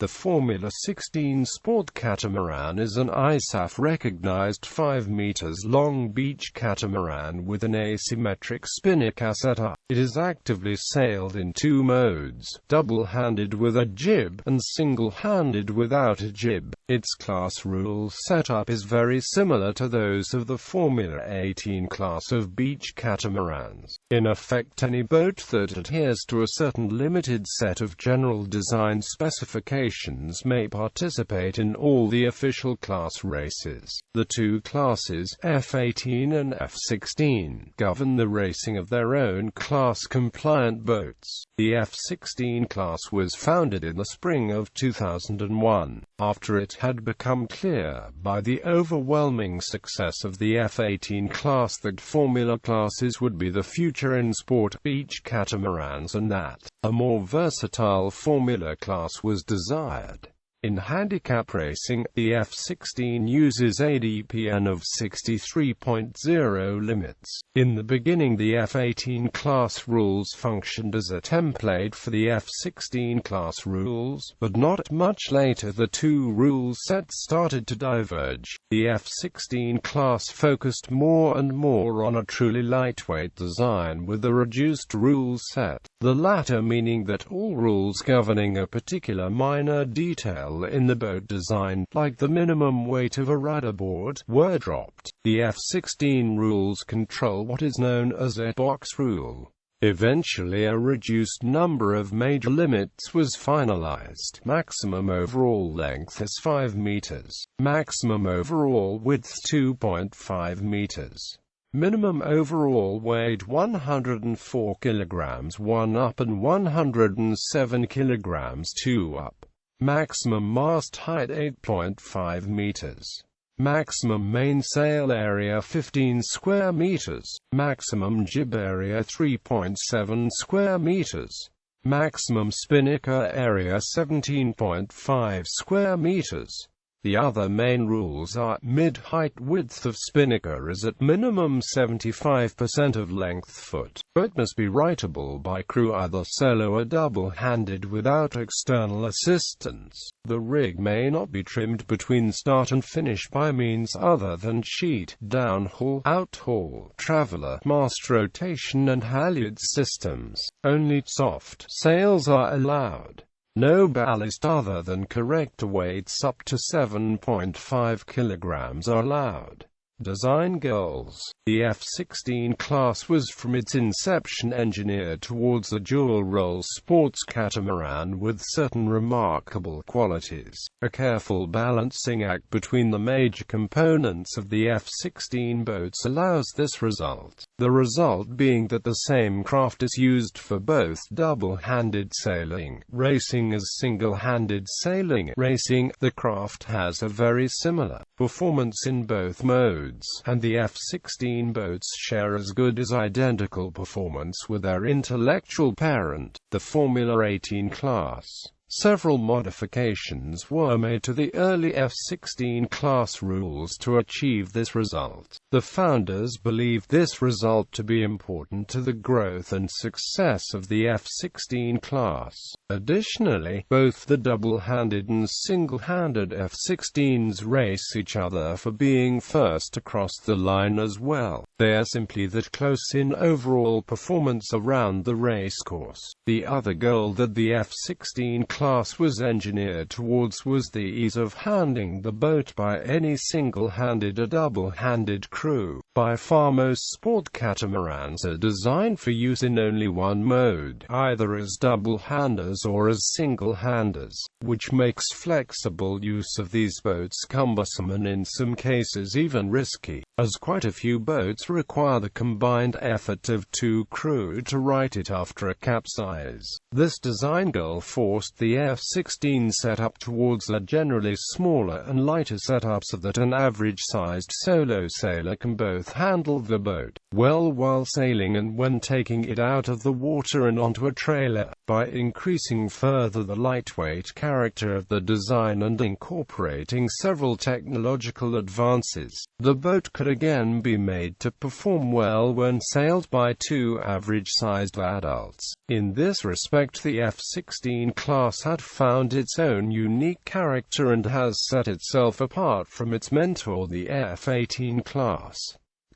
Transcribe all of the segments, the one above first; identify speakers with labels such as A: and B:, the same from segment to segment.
A: The Formula 16 Sport Catamaran is an ISAF-recognized 5 meters long beach catamaran with an asymmetric spinnaker setup. It is actively sailed in two modes, double-handed with a jib, and single-handed without a jib. Its class rule setup is very similar to those of the Formula 18 class of beach catamarans. In effect, any boat that adheres to a certain limited set of general design specifications may participate in all the official class races. The two classes, F18 and F16, govern the racing of their own class-compliant boats. The F16 class was founded in the spring of 2001, after it had become clear, by the overwhelming success of the F18 class, that formula classes would be the future in sport beach catamarans and that a more versatile formula class was desired. In handicap racing, the F16 uses a DPN of 63.0 limits. In the beginning, the F18 class rules functioned as a template for the F16 class rules, but not much later the two rule sets started to diverge. The F16 class focused more and more on a truly lightweight design with a reduced rule set, the latter meaning that all rules governing a particular minor detail in the boat design, like the minimum weight of a rudderboard, were dropped. The F16 rules control what is known as a box rule. Eventually a reduced number of major limits was finalized. Maximum overall length is 5 meters. Maximum overall width 2.5 meters. Minimum overall weight 104 kilograms 1 up and 107 kilograms 2 up. Maximum mast height 8.5 meters. Maximum mainsail area 15 square meters. Maximum jib area 3.7 square meters. Maximum spinnaker area 17.5 square meters. The other main rules are: mid-height width of spinnaker is at minimum 75% of length foot. Boat must be rightable by crew either solo or double-handed without external assistance. The rig may not be trimmed between start and finish by means other than sheet, downhaul, outhaul, traveler, mast rotation and halyard systems. Only soft sails are allowed. No ballast other than correct weights up to 7.5 kilograms are allowed. Design goals. The F16 class was from its inception engineered towards a dual-role sports catamaran with certain remarkable qualities. A careful balancing act between the major components of the F16 boats allows this result. The result being that the same craft is used for both double-handed sailing, racing as single-handed sailing, racing. The craft has a very similar performance in both modes, and the F16 boats share as good as identical performance with their intellectual parent, the Formula 18 class. Several modifications were made to the early F16 class rules to achieve this result. The founders believed this result to be important to the growth and success of the F16 class. Additionally, both the double-handed and single-handed F16s race each other for being first across the line as well. They are simply that close in overall performance around the racecourse. The other goal that the F16 class was engineered towards was the ease of handling the boat by any single-handed or double-handed crew. By far most sport catamarans are designed for use in only one mode, either as double-handers or as single-handers, which makes flexible use of these boats cumbersome and in some cases even risky, as quite a few boats require the combined effort of two crew to right it after a capsize. This design goal forced the F16 setup towards a generally smaller and lighter setup so that an average-sized solo sailor can both handle the boat well while sailing and when taking it out of the water and onto a trailer. By increasing further the lightweight character of the design and incorporating several technological advances, the boat could again be made to perform well when sailed by two average-sized adults. In this respect, the F16 class class had found its own unique character and has set itself apart from its mentor, the F-18 class.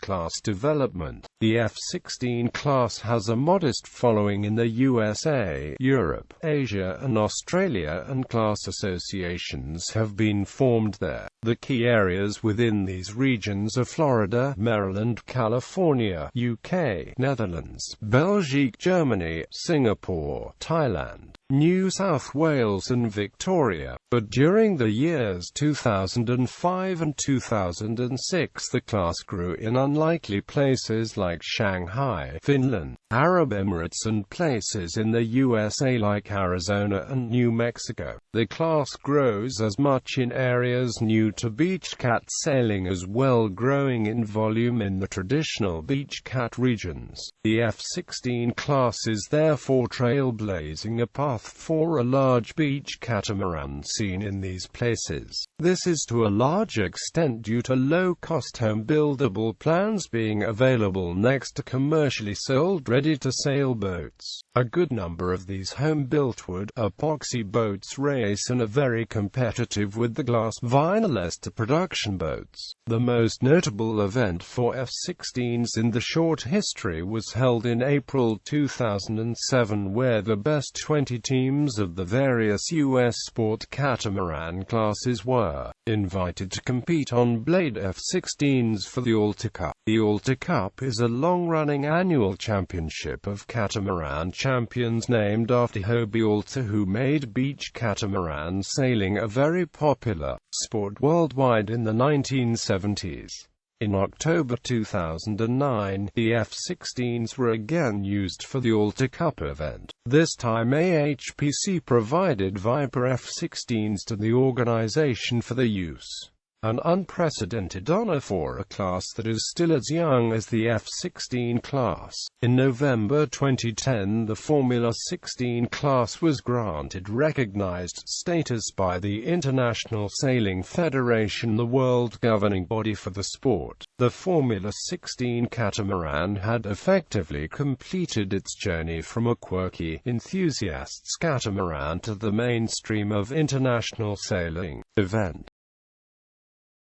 A: Class development. The F-16 class has a modest following in the USA, Europe, Asia and Australia, and class associations have been formed there. The key areas within these regions are Florida, Maryland, California, UK, Netherlands, Belgium, Germany, Singapore, Thailand, New South Wales and Victoria. But during the years 2005 and 2006, the class grew in unlikely places like Shanghai, Finland, Arab Emirates, and places in the USA like Arizona and New Mexico. The class grows as much in areas new to beach cat sailing as well, growing in volume in the traditional beach cat regions. The F-16 class is therefore trailblazing a path for a large beach catamaran seen in these places. This is to a large extent due to low-cost home-buildable plans being available next to commercially sold ready-to-sail boats. A good number of these home-built wood epoxy boats race and are very competitive with the glass vinyl ester production boats. The most notable event for F-16s in the short history was held in April 2007, where the best 20 teams of the various U.S. sport catamaran classes were invited to compete on Blade F-16s for the Alta Cup. The Alta Cup is a long-running annual championship of catamaran champions named after Hobie Alta, who made beach catamaran sailing a very popular sport worldwide in the 1970s. In October 2009, the F-16s were again used for the Alta Cup event. This time AHPC provided Viper F-16s to the organization for the use. An unprecedented honor for a class that is still as young as the F-16 class. In November 2010, the Formula 16 class was granted recognized status by the International Sailing Federation, the world governing body for the sport. The Formula 16 catamaran had effectively completed its journey from a quirky, enthusiast's catamaran to the mainstream of international sailing event.